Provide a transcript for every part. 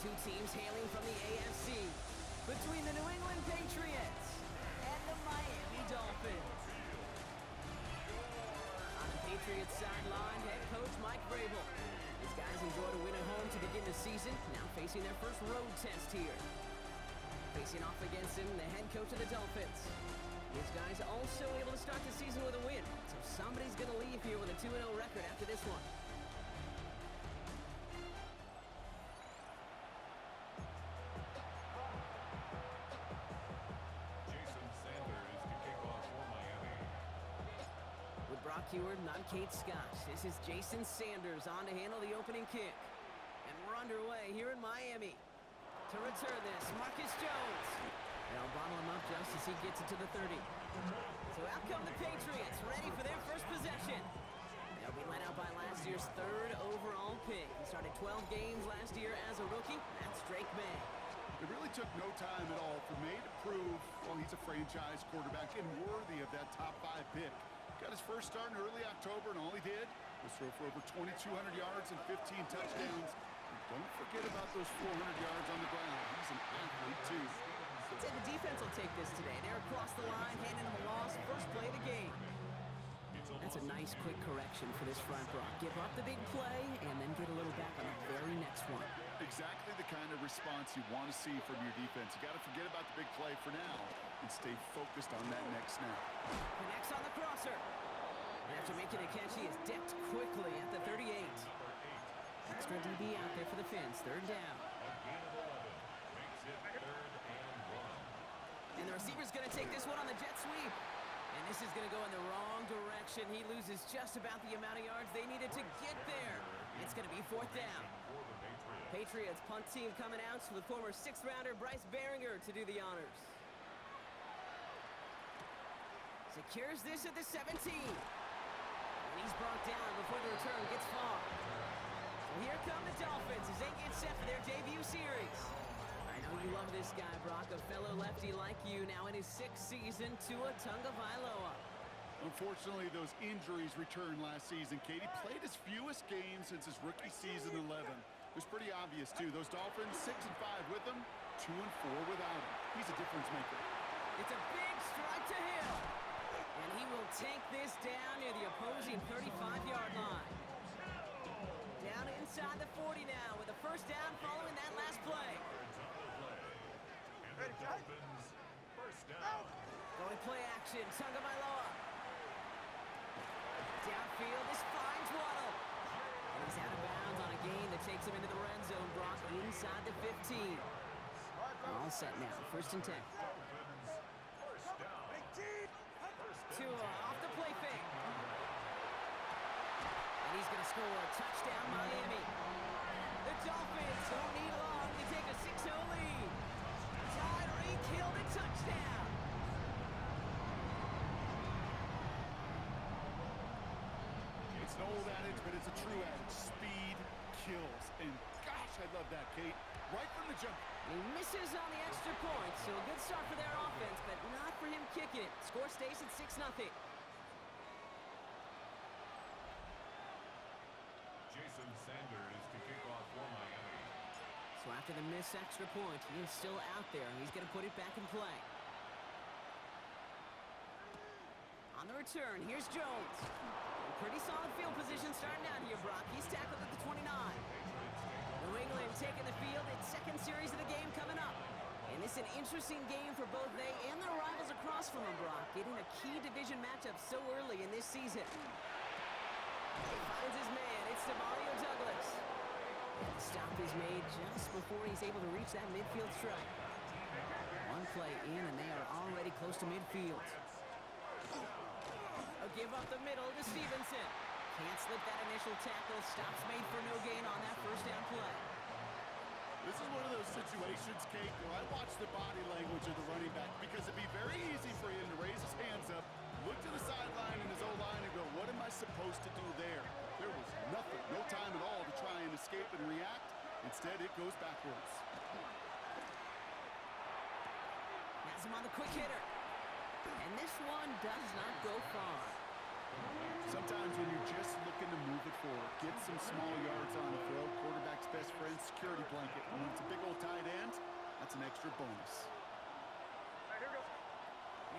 two teams hailing from the AFC, between the New England Patriots and the Miami Dolphins. On the Patriots sideline, head coach Mike Vrabel. These guys enjoyed a win at home to begin the season, now facing their first road test here. Facing off against him, the head coach of the Dolphins. These guys also able to start the season with a win, so somebody's going to leave here with a 2-0 record after this one. Brock Heward, not Kate Scott. This is Jason Sanders on to handle the opening kick. And we're underway here in Miami. To return this, Marcus Jones. They'll bottle him up just as he gets it to the 30. So out come the Patriots, ready for their first possession. They'll be led out by last year's third overall pick. He started 12 games last year as a rookie. That's Drake May. It really took no time at all for May to prove, well, he's a franchise quarterback and worthy of that top 5 pick. Got his first start in early October, and all he did was throw for over 2,200 yards and 15 touchdowns. And don't forget about those 400 yards on the ground. He's an athlete, too. I'd say the defense will take this today. They're across the line, handing him a loss, first play of the game. That's a nice, quick correction for this front row. Give up the big play, and then get a little back on the very next one. Exactly the kind of response you want to see from your defense. You got to forget about the big play for now and stay focused on that next snap. Connects on the crosser. And after making a catch, he is decked quickly at the 38. Extra DB out there for the Fins. Third down. And the receiver's going to take this one on the jet sweep. And this is going to go in the wrong direction. He loses just about the amount of yards they needed to get there. It's going to be fourth down. Patriots punt team coming out with former 6th-rounder Bryce Baringer to do the honors. Secures this at the 17. And he's brought down before the return gets far. So here come the Dolphins as they get set for their debut series. I know you love this guy, Brock, a fellow lefty like you, now in his 6th season, Tua Tagovailoa. Unfortunately, those injuries returned last season. Katie played his fewest games since his rookie season 11. It was pretty obvious, too. Those Dolphins, 6-5 with him, 2-4 without him. He's a difference maker. It's a big strike to Hill. And he will take this down near the opposing 35-yard line. Down inside the 40 now with a first down following that last play. And the Dolphins, first down. Going play action, Tagovailoa. Downfield, this finds Waddle. And he's out of bounds on a gain that takes him into the red zone. Brock inside the 15. All set now, first and 10. First down. Tua off the play fake. And he's going to score a touchdown, Miami. The Dolphins don't need long to take a 6-0 lead. Tyreek Hill, the touchdown. It's an old adage, but it's a true adage. Speed kills. And gosh, I love that, Kate. Right from the jump. He misses on the extra point, so a good start for their offense, but not for him kicking it. Score stays at 6-0. Jason Sanders to kick off for Miami. So after the missed extra point, he is still out there. He's going to put it back in play. On the return, here's Jones. Pretty solid field position starting out here, Brock. He's tackled at the 29. New England taking the field. Its second series of the game coming up. And this is an interesting game for both they and their rivals across from them, Brock. Getting a key division matchup so early in this season. He finds his man. It's Mario Douglas. And the stop is made just before he's able to reach that midfield strike. One play in, and they are already close to midfield. A give up the middle to Stevenson. Can't slip that initial tackle. Stops made for no gain on that first down play. This is one of those situations, Kate, where I watch the body language of the running back because it'd be very easy for him to raise his hands up, look to the sideline in his O-line and go, what am I supposed to do there? There was nothing, no time at all to try and escape and react. Instead, it goes backwards. Has him on the quick hitter. And this one does not go far. Sometimes when you're just looking to move it forward, get some small yards on the throw, quarterback's best friend, security blanket. And when it's a big old tight end, that's an extra bonus.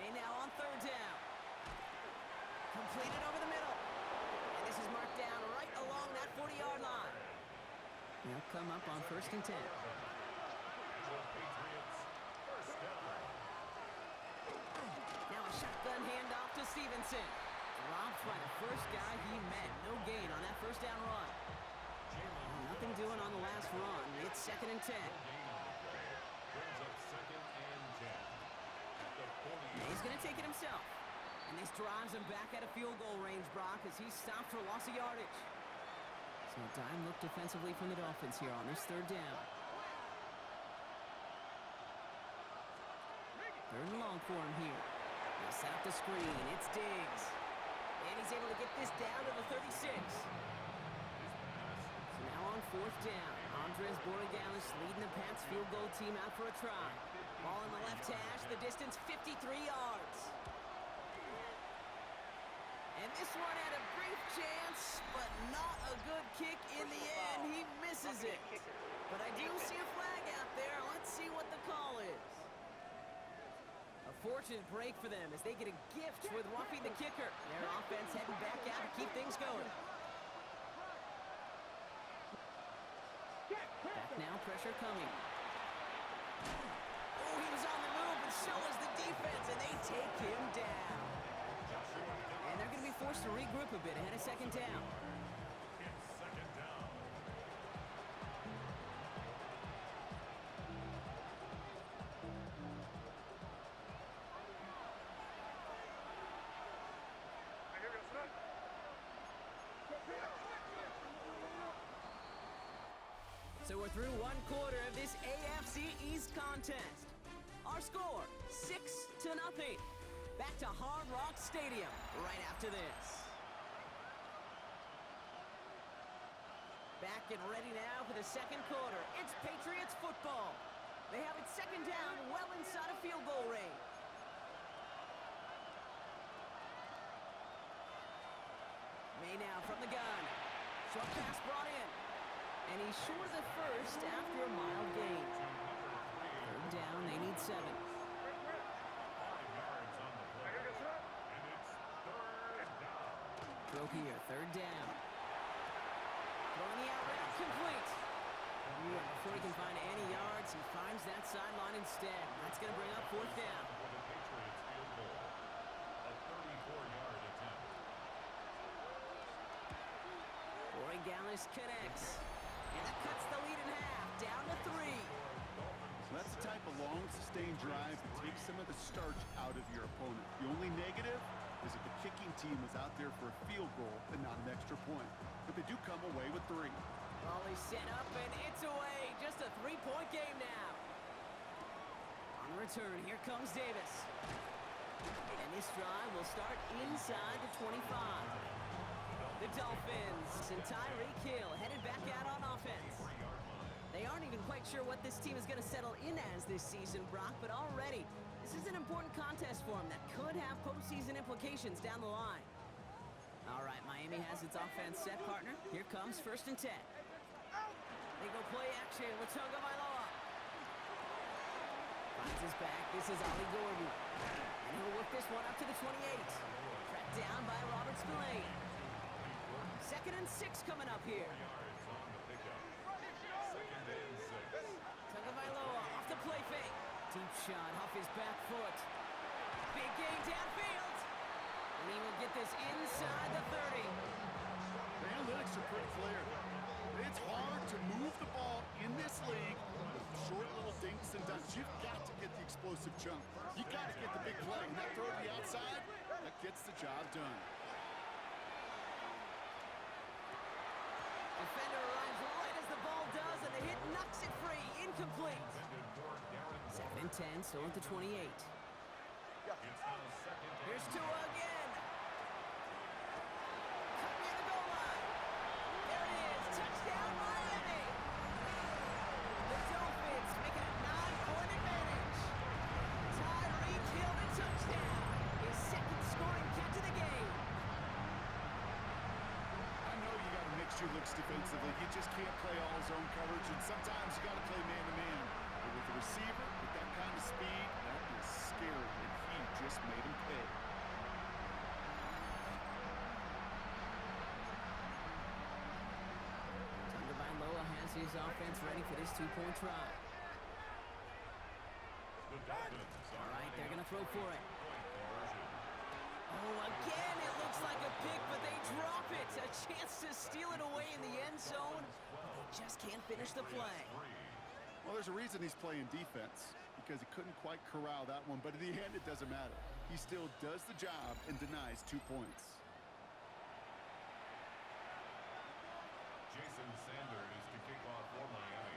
May now on third down. Completed over the middle. And this is marked down right along that 40-yard line. They'll come up on 1st and 10. Now a shotgun handoff to Stevenson. Dropped by the first guy he met. No gain on that first down run. Nothing doing on the last run. It's 2nd and 10. He's going to take it himself. And this drives him back at a field goal range, Brock, as he's stopped for loss of yardage. So a dime look defensively from the Dolphins here on this 3rd down. 3rd and long for him here. They'll set up the screen. It's Diggs. And he's able to get this down to the 36. So now on 4th down. Andres Borregales leading the Pats field goal team out for a try. Ball in the left hash, the distance 53 yards. And this one had a brief chance, but not a good kick in the end. He misses it. But I do see a flag out there. Let's see what the call is. A fortunate break for them as they get a gift with roughing the kicker. Their offense heading back out to keep things going. Back now, pressure coming. Oh, he was on the move, but so was the defense, and they take him down. And they're going to be forced to regroup a bit ahead of 2nd down. So we're through 1 quarter of this AFC East contest. Our score, 6-0. Back to Hard Rock Stadium right after this. Back and ready now for the 2nd quarter. It's Patriots football. They have it 2nd down, well inside a field goal range. May now from the gun. Short pass brought in. And he's short of the first after a mild gain. 3rd down, they need 7. Throw here, 3rd down. Throwing the out route, complete. And before he can find any yards, he finds that sideline instead. That's going to bring up 4th down. Borregales connects. And that cuts the lead in half, down to 3. So that's the type of long, sustained drive that takes some of the starch out of your opponent. The only negative is that the kicking team is out there for a field goal and not an extra point. But they do come away with 3. Ball is set up, and it's away. Just a 3-point game now. On the return, here comes Davis. And this drive will start inside the 25. The Dolphins and Tyreek Hill headed back out on offense. They aren't even quite sure what this team is going to settle in as this season, Brock, but already this is an important contest for them that could have postseason implications down the line. All right, Miami has its offense set, partner. Here comes 1st and 10. They go play action with Tagovailoa. Finds his back. This is Ollie Gordon. And he'll work this one up to the 28. Tracked down by Robert Spillane. 2nd and 6 coming up here. Tagovailoa off the play fake. Deep shot off his back foot. Big gain downfield. And he will get this inside the 30. The analytics are pretty clear. It's hard to move the ball in this league with short little dinks and dunks. You've got to get the explosive chunk. You've got to get the big play. And that throw to the outside, that gets the job done. Defender arrives right as the ball does, and the hit knocks it free. Incomplete. 2nd and 10, still at the 28. Here's Tua again. Cut near the goal line. There it is. Touchdown, Miami. The Dolphins make it a 9-point advantage. Tyreek Hill, the touchdown. His 2nd scoring catch of the game. issue looks defensively. He just can't play all zone coverage, and sometimes you got to play man-to-man. But with the receiver, with that kind of speed, that is scary, and he just made him pay. Tagovailoa has his offense ready for this two-point try. All right, they're going to throw for it. Oh, again, it looks like a pick, but they drop it. A chance to steal it away in the end zone. They just can't finish the play. Well, there's a reason he's playing defense, because he couldn't quite corral that one, but in the end, it doesn't matter. He still does the job and denies 2 points. Jason Sanders is to kick off for Miami.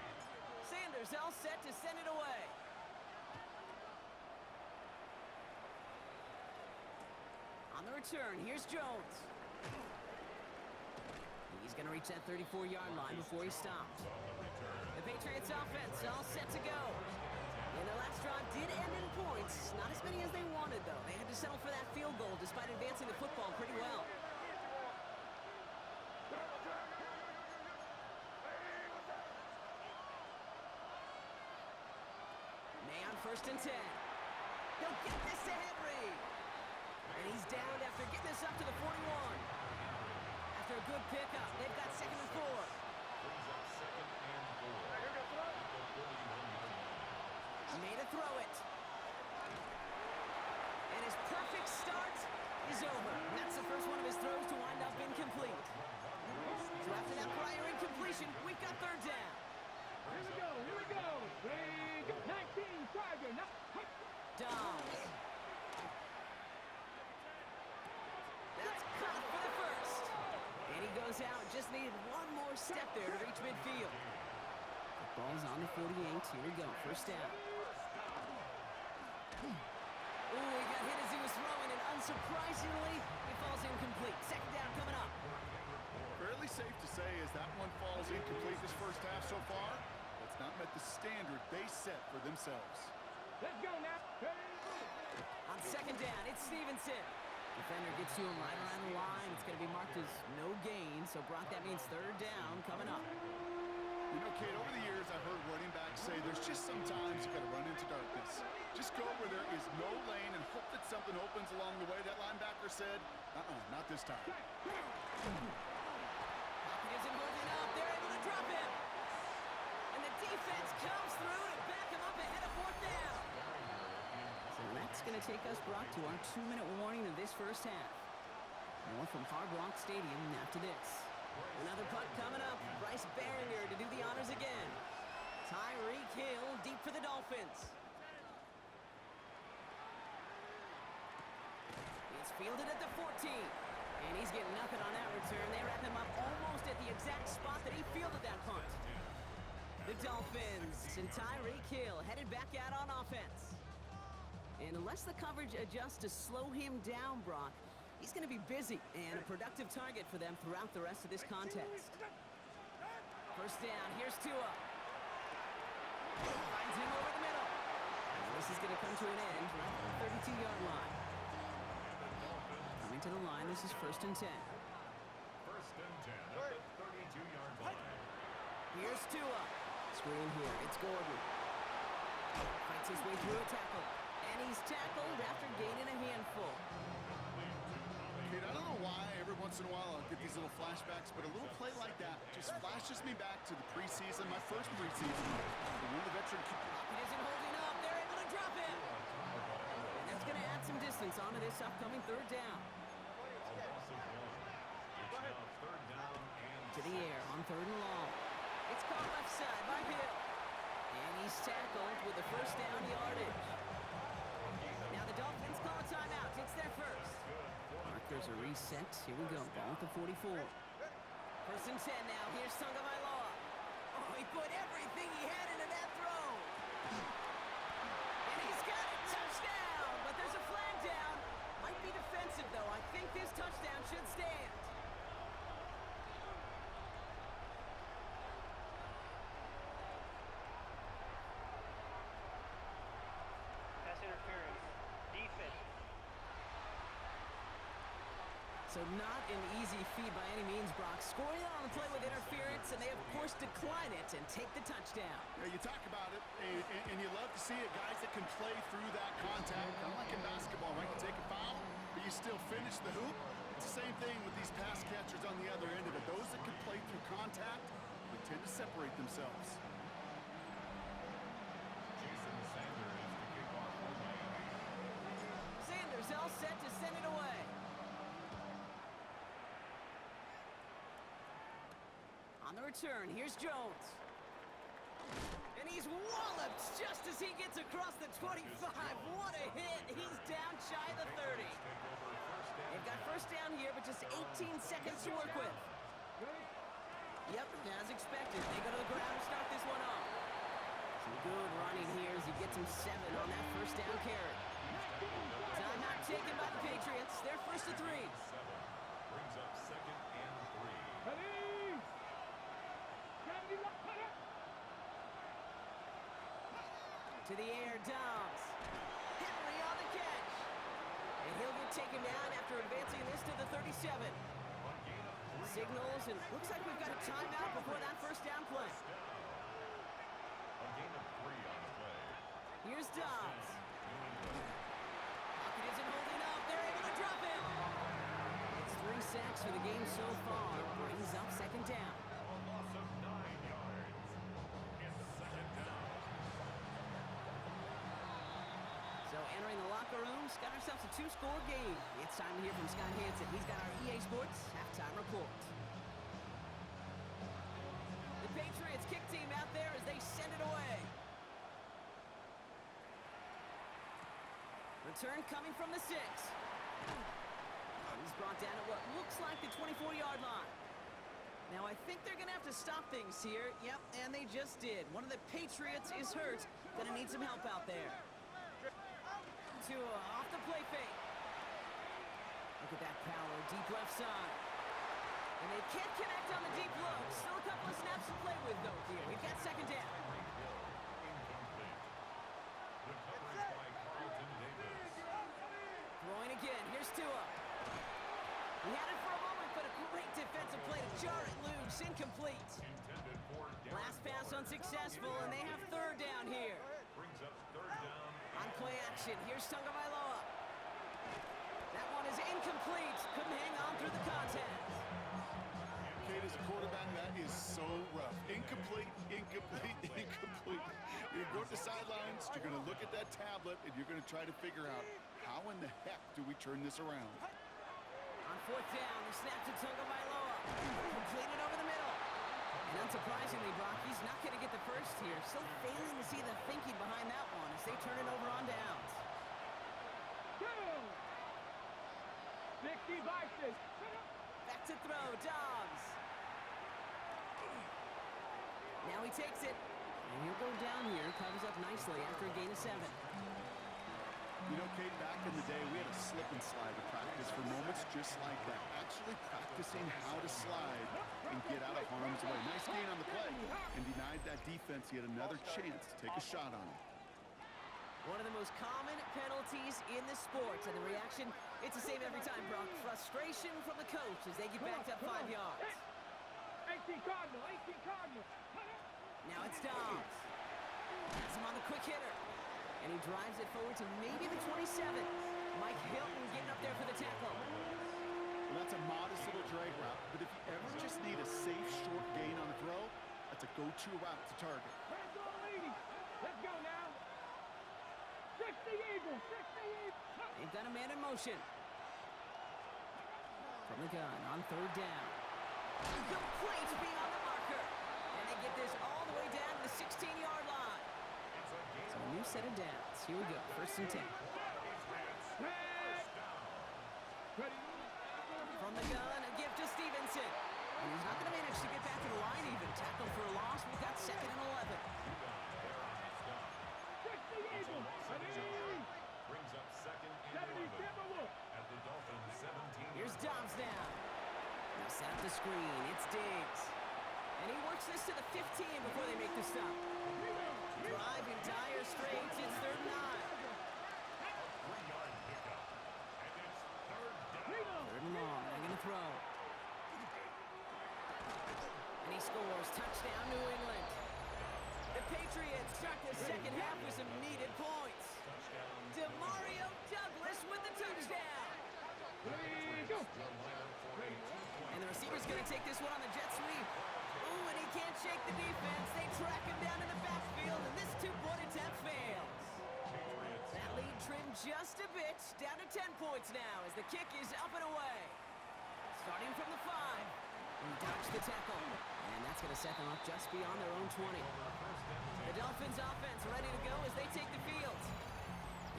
Sanders all set to send it away. On the return, here's Jones. He's going to reach that 34-yard line before he stops. The Patriots offense all set to go. And their last drive did end in points. Not as many as they wanted, though. They had to settle for that field goal despite advancing the football pretty well. May on 1st and 10. He'll get this to Henry. And he's down after getting this up to the 41. After a good pickup, they've got 2nd and 4. Made a throw it. And his perfect start is over. That's the first one of his throws to wind up incomplete. So after that prior incompletion, we've got 3rd down. Here we go. Big 19 Tiger. Downs. That's caught for the first. And he goes out. Just needed one more step there to reach midfield. The ball's on the 48. Here we go. 1st down. Ooh, he got hit as he was throwing, and unsurprisingly, it falls incomplete. 2nd down coming up. Fairly safe to say as that one falls incomplete this first half so far, it's not met the standard they set for themselves. Let's go now. On 2nd down, it's Stevenson. Defender gets to him right around the line. It's going to be marked as no gain, so Brock, that means 3rd down coming up. You know, Kate, over the years, I've heard running backs say there's just sometimes you got to run into darkness. Just go where there is no lane and hope that something opens along the way. That linebacker said, not this time. Pocket isn't holding up. They're able to drop him. And the defense comes through to back him up ahead of 4th down. So that's going to take us, Brock, to our 2-minute warning of this first half. More from Hard Rock Stadium after this. Another punt coming up. Bryce Barringer to do the honors again. Tyreek Hill deep for the Dolphins. It's fielded at the 14. And he's getting nothing on that return. They wrap him up almost at the exact spot that he fielded that punt. The Dolphins and Tyreek Hill headed back out on offense. And unless the coverage adjusts to slow him down, Brock, he's going to be busy and a productive target for them throughout the rest of this contest. 1st down, here's Tua. Finds him over the middle. And this is going to come to an end right at the 32-yard line. Coming to the line, this is 1st and 10. 1st and 10 at the 32-yard line. Here's Tua. Screen here, it's Gordon. Fights his way through a tackle. And he's tackled after gaining a handful. Kate, I don't know why every once in a while I'll get these little flashbacks, but a little play like that just flashes me back to the preseason, my first preseason. When the veteran Pocket isn't holding up. They're able to drop him. And that's going to add some distance onto this upcoming 3rd down. To the air on 3rd and long. It's caught left side by Hill. And he's tackled with the 1st down yardage. Now the Dolphins call a timeout. It's their first. Markers are reset. Here we go. Ball at the 44. 1st and 10 now. Here's Tagovailoa. Oh, he put everything he had into that throw. And he's got it. Touchdown. But there's a flag down. Might be defensive, though. I think this touchdown should stand. So not an easy feat by any means, Brock. Scoring it on the play with interference, and they, of course, decline it and take the touchdown. Yeah, you talk about it, and you love to see it. Guys that can play through that contact, kind of like in basketball, right? You take a foul, but you still finish the hoop. It's the same thing with these pass catchers on the other end of it. Those that can play through contact, they tend to separate themselves. Sanders all set to send it away. On the return, here's Jones. And he's walloped just as he gets across the 25. What a hit. He's down shy of the 30. They've got first down here, but just 18 seconds to work with. Yep, as expected. They go to the ground to start this one off. Some good running here as he gets him 7 on that first down carry. Timeout taken by the Patriots. They're first to 3. Brings up second and 3. To the air, Dobbs. Henry on the catch. And he'll get taken down after advancing this to the 37. Signals, and looks like we've got a timeout before that first down play. A gain of 3 on the play. Here's Dobbs. Pocket isn't holding up. They're able to drop him. It's 3 sacks for the game so far. Brings up second down. A loss of 9 yards. It's second down. So entering the locker room, got ourselves a 2-score game. It's time to hear from Scott Hansen. He's got our EA Sports halftime report. The Patriots kick team out there as they send it away. Return coming from the 6. He's brought down at what looks like the 24-yard line. Now I think they're going to have to stop things here. Yep, and they just did. One of the Patriots is hurt. Going to need some help out there. Off the play fake. Look at that power, deep left side. And they can't connect on the deep look. Still a couple of snaps to play with, though, here. We've got second down. The coverage by Carlton Davis. Throwing again. Here's Tua. He had it for a moment, but a great defensive play to jar it loose. Incomplete. Intended for Last pass unsuccessful, and they have third down here. brings up third down. On play action, here's Tagovailoa. That one is incomplete. Couldn't hang on through the contact. Kate, as a quarterback, that is so rough. Incomplete, incomplete, incomplete. You're going to go to the sidelines, you're going to look at that tablet, and you're going to try to figure out how in the heck do we turn this around. On fourth down, the snap to Tagovailoa. Completed over the middle. And unsurprisingly, Brock, he's not going to get the first here. Still failing to see the thinking behind that one as they turn it over on downs. 60 Vices. Back to throw, Dobbs. Now he takes it. And he'll go down here, covers up nicely after a gain of 7. You know, Kate, back in the day, we had a slip and slide to practice for moments just like that. Actually practicing how to slide and get out of harm's way. Nice gain on the play and denied that defense yet another chance to take a shot on him. One of the most common penalties in the sport, and the reaction, it's the same every time, Brock. Frustration from the coach as they get backed up 5 yards. 18 Cardinal, 18 Cardinal. Now it's Dobbs. Has him on the quick hitter. And he drives it forward to maybe the 27. Mike Hilton getting up there for the tackle. Well, that's a modest little drag route, but if you ever just need a safe, short gain on the throw, that's a go-to route to target. Hands on lady. Let's go now. 60 Eagles, 60 Eagles. They've got a man in motion. From the gun on third down. Complete beyond the marker. And they get this all the way down to the 16-yard line. So a new set of downs. Here we go. First and 10. Ready. From the gun, a gift to Stevenson. And he's not going to manage to get back to the line even. Tackle for a loss. We've got second and 11. 60 Eagles. Ready. Brings up second and 70 11 Timberwolves. at the Dolphins 17. Here's Dobbs now. Now set up the screen. It's Diggs. And he works this to the 15 before they make the stop. Drive in dire straits. It's third and 9. 3-yard pickup. And it's third down. Third and long. They're going to Scores touchdown, New England. The Patriots start the second half with some needed points. Demario Douglas with the touchdown. And the receiver's going to take this one on the jet sweep. Ooh, and he can't shake the defense. They track him down in the backfield, and this two-point attempt fails. That lead trimmed just a bit, down to 10 points now as the kick is up and away. Starting from the 5. He dodged the tackle, and that's going to set them up just beyond their own 20. The Dolphins offense ready to go as they take the field.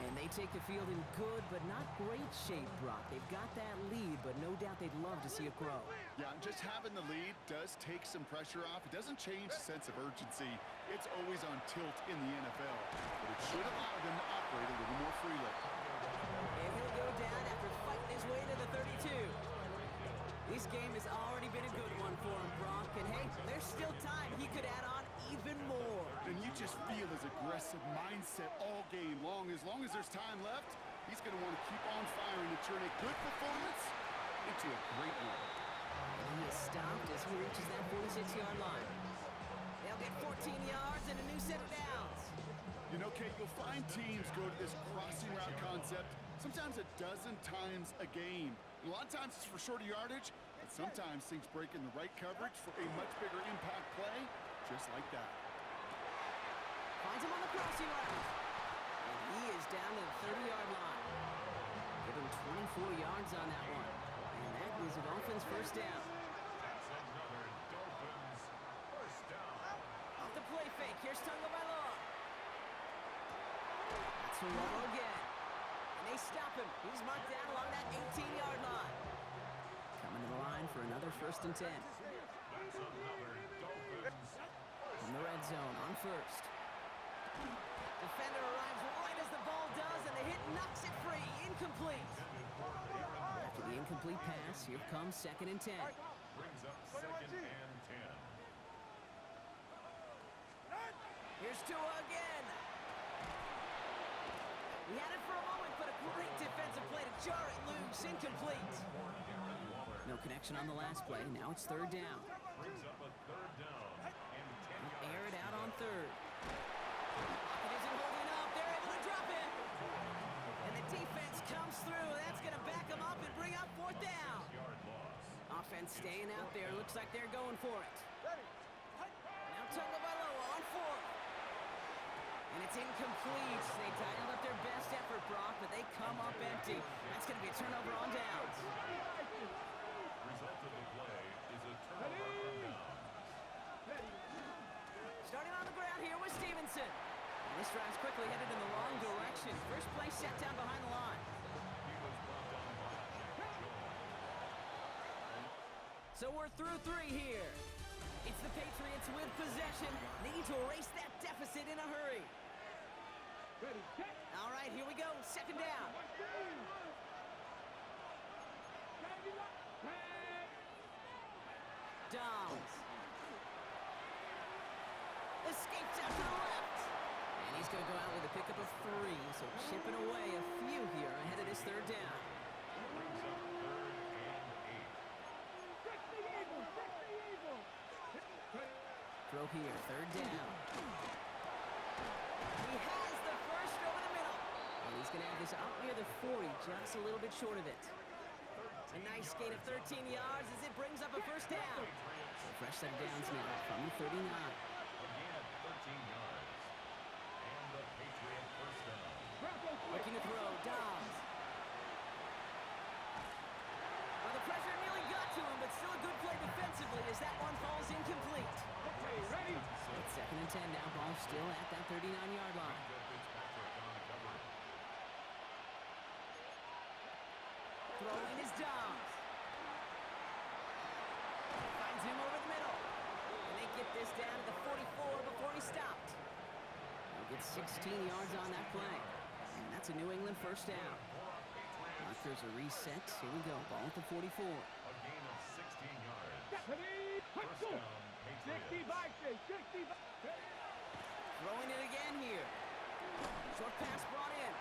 And they take the field in good but not great shape, Brock. They've got that lead, but no doubt they'd love to see it grow. Yeah, and just having the lead does take some pressure off. It doesn't change the sense of urgency. It's always on tilt in the NFL, but it should allow them to operate a little more freely. And he'll go down after fighting his way to the 32. This game has already been a good one for him, Brock. And hey, there's still time. He could add on even more. And you just feel his aggressive mindset all game long. As long as there's time left, he's going to want to keep on firing to turn a good performance into a great one. And he is stopped as he reaches that 46-yard line. They'll get 14 yards and a new set of downs. You know, Kate, you'll find teams go to this crossing route concept sometimes a dozen times a game. A lot of times it's for shorter yardage, but sometimes things break in the right coverage for a much bigger impact play, just like that. Finds him on the crossing route. And he is down to the 30-yard line. Give him 24 yards on that one. And that is a Dolphins first down. Off the play fake, here's Tagovailoa. That's Waddle again. And they stop him. He's marked down along that 18-yard line. Coming to the line for another 1st and 10. From the red zone on first. Defender arrives right as the ball does, and the hit knocks it free. Incomplete. After the incomplete pass, here comes 2nd and 10. Brings up 2nd and 10. Here's Tua again. He had it for a moment, but a great defensive play to jar it loose. Incomplete. No connection on the last play. Now it's 3rd down. Brings up a 3rd down and 10 Air it out on 3rd. It isn't holding up. They're able to drop it. And the defense comes through. That's going to back them up and bring up 4th down. yard loss. Offense staying out there. Looks like they're going for it. Now Tagovailoa on 4th. And it's incomplete. They dialed up their best effort, Brock, but they come up empty. That's going to be a turnover on downs. Result of the play is a turnover on down. Starting on the ground here with Stevenson. And this drive's quickly headed in the wrong direction. First play set down behind the line. So we're through 3 here. It's the Patriots with possession. They need to erase that deficit in a hurry. All right, here we go. 2nd down. Downs. Escapes out to the left. And he's going to go out with a pickup of 3. So chipping away a few here ahead of this 3rd down. Throw here, 3rd down. He has the first over the middle. And he's going to have this out near the 40, just a little bit short of it. A nice gain of 13 yards as it brings up a 1st down. So fresh set of downs now from the 39. Again at 13 yards. And the Patriot first down. Looking to throw, Dobbs. Well, the pressure nearly got to him, but still a good play defensively as that one falls incomplete. It's 2nd and 10 now. Ball still at that 39-yard line. Throwing is Dobbs. Finds him over the middle. And they get this down to the 44 before he stopped. They'll get 16 yards on that play. And that's a New England first down. There's a reset. Here we go. Ball at the 44. A gain of 16 yards. First down, Patriots. 65. Throwing it again here. Short pass brought in.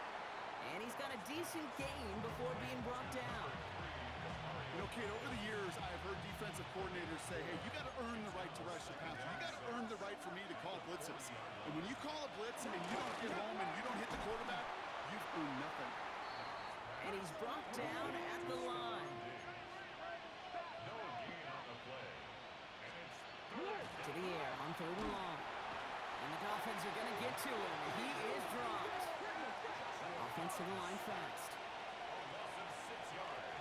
And he's got a decent gain before being brought down. You know, know, Kate, over the years, I have heard defensive coordinators say, hey, you got to earn the right to rush the passer. You got to earn the right for me to call blitzes. And when you call a blitz and you don't get home and you don't hit the quarterback, you've earned nothing. And he's brought down at the line. No gain on the play. And it's To the air on 3rd and long. And the Dolphins are going to get to him. He is dropped. Offense to the line fast. loss of 6 yards.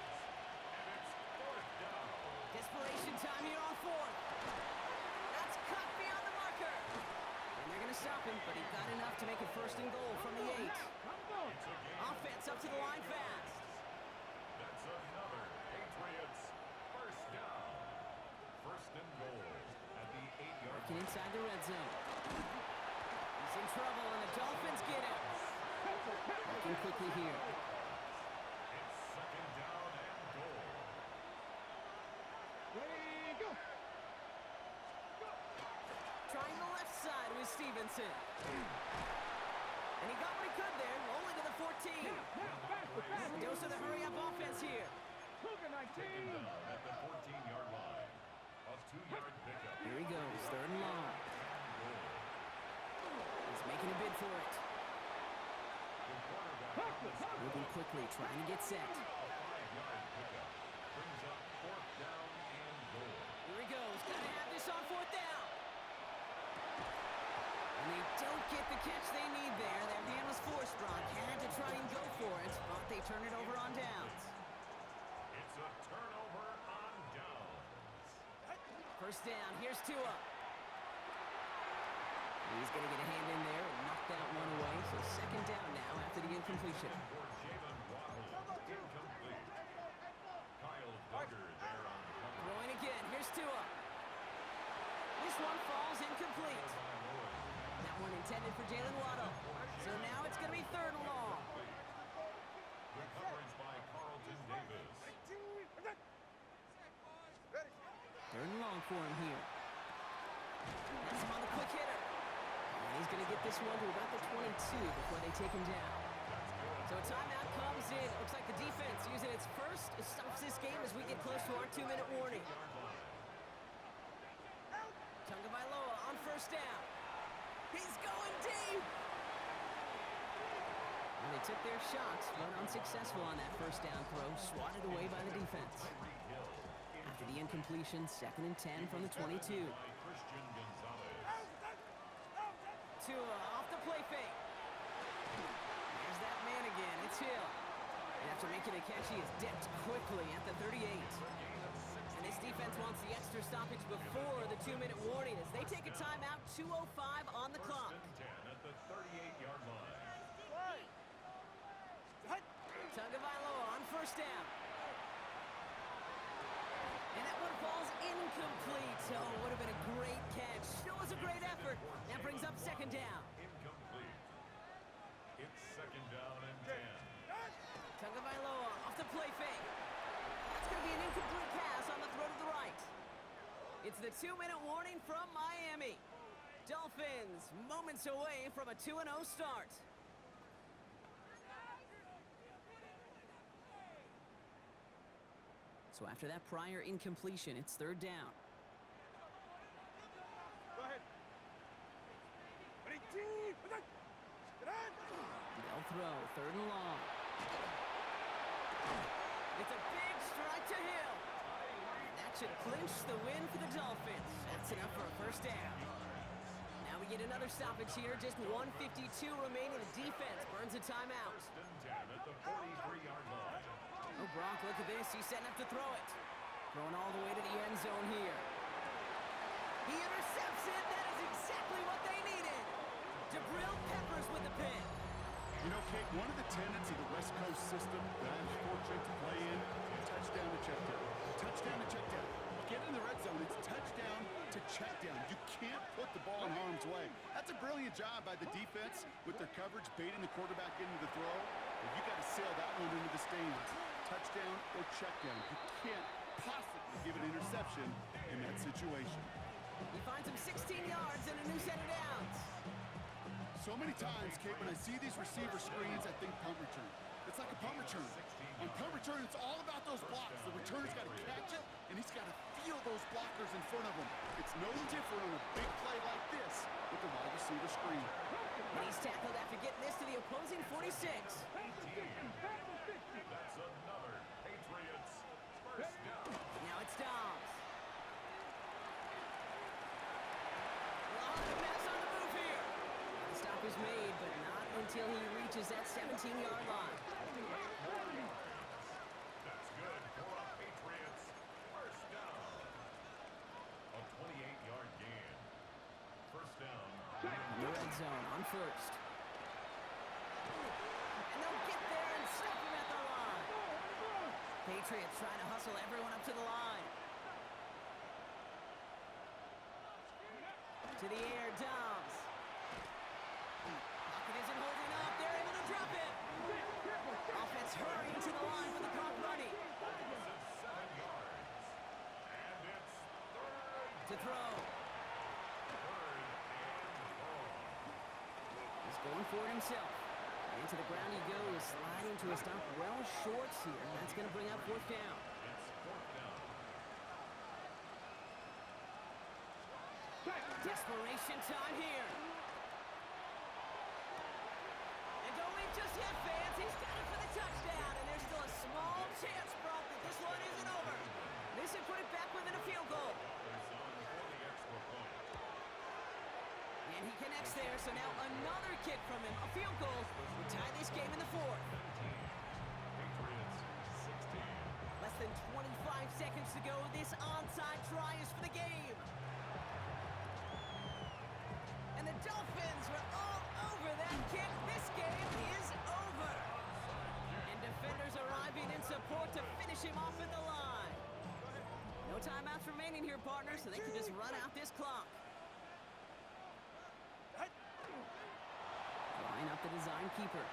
And it's 4th down. Desperation time here on 4th. That's cut beyond the marker. And they're going to stop him, but he got enough to make it 1st and goal from the 8. Offense up to the line fast. That's another Patriots 1st down. 1st and goal at the 8-yard Working inside the red zone. He's in trouble, and the Dolphins get him. Working quickly here. It's 2nd down and goal. Ready, go. Trying the left side with Stevenson. And he got what he could there, rolling to the 14. A dose of the hurry-up offense here. Cougar 19. Down at the 14-yard line. A 2-yard pickup. Here he goes, 3rd and long. He's making a bid for it. The quarterback Moving quickly, trying to get set. a 5-yard pickup. Brings up 4th down and goal. Here he goes, gotta have this on 4th down. And they don't get the catch they need there. Their hand was forced, Brock. Had to try and go for it, but they turn it over on downs. It's a turnover on downs. 1st down, here's Tua. He's gonna get a hand in there and knock that one away. So 2nd down now after the incompletion. For Jalen Waddle, incomplete. Kyle Duggar there on the cover. Throwing again, here's Tua. This one falls incomplete. That one intended for Jalen Waddle. So now it's gonna be 3rd and long. Good coverage by Carlton Davis. 3rd and long for him here. That's him on the quick hitter. And he's going to get this one to about the 22 before they take him down. So a timeout comes in. It looks like the defense using its first stops this game as we get close to our 2-minute warning. Tagovailoa on 1st down. He's going deep. And they took their shots, but unsuccessful on that 1st down throw. Swatted away by the defense. After the incompletion, 2nd and 10 from the 22. Christian Gonzalez. Tua off the play fake. There's that man again. It's Hill. And after making a catch, he is decked quickly at the 38. And this defense wants the extra stoppage before the 2-minute warning as they take a timeout. 2:05 on the clock. 1st and 10 at the 38-yard line. Tagovailoa on 1st down. And that one falls incomplete. So it would have been a great catch. Still was a great effort. That brings up 2nd down. Incomplete. It's 2nd down and 10. Tagovailoa off the play fake. That's going to be an incomplete pass on the throw to the right. It's the 2-minute warning from Miami. Dolphins moments away from a 2-0 start. So after that prior incompletion, it's 3rd down. Go ahead. They'll throw, 3rd and long. It's a big strike to Hill. That should clinch the win for the Dolphins. That's enough for a 1st down. Now we get another stoppage here. Just 1:52 remaining. The defense burns a timeout. 1st and 10 at the 43-yard line. Oh, Brock, look at this. He's setting up to throw it. Throwing all the way to the end zone here. He intercepts it. That is exactly what they needed. Jabril Peppers with the pick. You know, Kate, one of the tenets of the West Coast system that I was fortunate to play in, touchdown to check down. Touchdown to check down. Get in the red zone. It's touchdown to check down. You can't put the ball in harm's way. That's a brilliant job by the defense with their coverage, baiting the quarterback into the throw. But you got to sail that one into the stands. Touchdown or check down. You can't possibly give an interception in that situation. He finds him 16 yards and a new set of downs. So many times, Kate, when I see these receiver screens, I think punt return. It's like a punt return. On punt return, it's all about those blocks. The returner's got to catch it, and he's got to feel those blockers in front of him. It's no different on a big play like this with the wide receiver screen. And he's tackled after getting this to the opposing 46. That's another Patriots first down. Now it's Dobbs. Oh, the mess on the move here. The stop is made, but not until he reaches that 17-yard line. That's good for a Patriots first down. A 28-yard gain. First down. In the red zone on first. And they'll get there and stop him at the line. Patriots trying to hustle everyone up to the line. To the air, Dobbs. Pocket isn't holding up. They're able to drop it. Offense hurrying to the line for the clock running. 7 yards. And it's third. To throw. He's going for it himself. And to the ground he goes, sliding to a stop well short here. That's going to bring up fourth down. It's fourth down. Desperation time here. And don't leave just yet, fans. He's got it for the touchdown. And there's still a small chance, Brock, that this one isn't over. This would put it back within a field goal. And he connects there, so now another kick from him. A field goal would tie this game in the fourth. Patriots 16. Less than 25 seconds to go. This onside try is for the game. And the Dolphins were all over that kick. This game is over. And defenders arriving in support to finish him off at the line. No timeouts remaining here, partner, so they can just run out this clock. Line up the design keeper.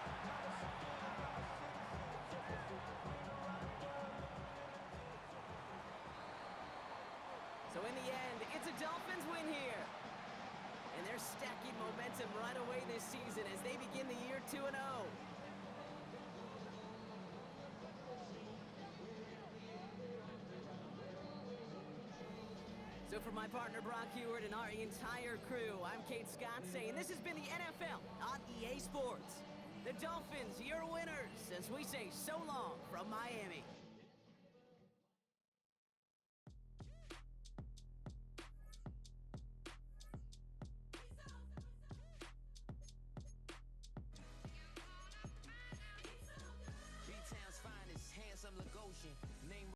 So in the end, it's a Dolphins win here. And they're stacking momentum right away this season as they begin the year 2-0. So for my partner Brock Heward and our entire crew, I'm Kate Scott saying this has been the NFL on EA Sports. The Dolphins, your winners, as we say so long from Miami.